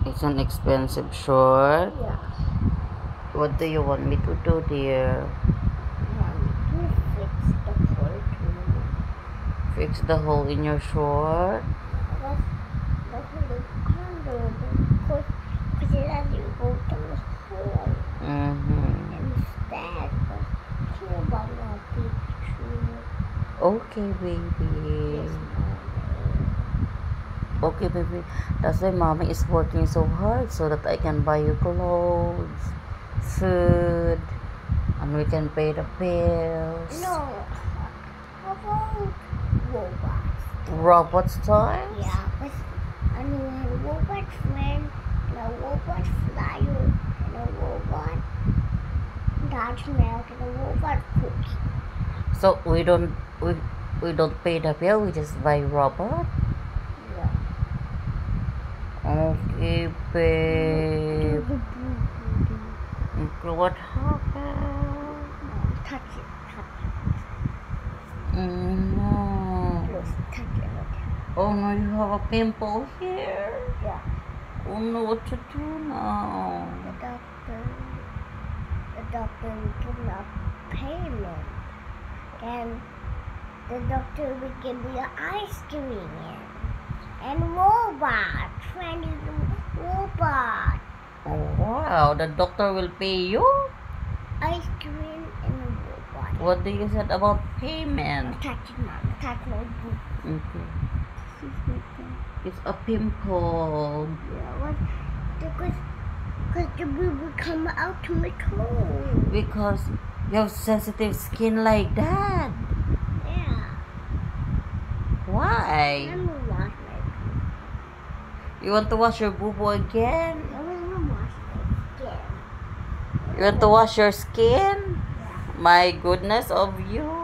It's an expensive short. Yeah. What do you want me to do, dear? Mommy, can fix the hole too? Fix the hole in your short? That's the color because it has to go to the hole instead. But here, but not picture. Okay, baby. Yes, mommy. Okay, baby. That's why mommy is working so hard so that I can buy you clothes, food, and we can pay the bills. No. How about robots? Robots toys? Yeah, but I know a robot friend, and a robot flyer, and a robot Dutch milk, and a robot cookie. So we don't pay the bill, we just buy robot? Yeah. Okay, babe. Okay, what happened? Touch it. No. Close, touch it. Oh no, you have a pimple here. Yeah. Oh no, what to do now? The doctor will give me a payment. And the doctor will give me an ice cream. And robot. Friend is a robot. Oh wow, the doctor will pay you? Ice cream and a robot. What do you said about payment? Touch it, Mom. Touch my boot. Okay. It's a pimple. Yeah, what? Because the boo will come out to my toe. Because you have sensitive skin like that. Yeah. Why? I'm gonna wash my boo. You want to wash your boo-boo again? I'm gonna wash my skin. You want to wash your skin? My goodness of you.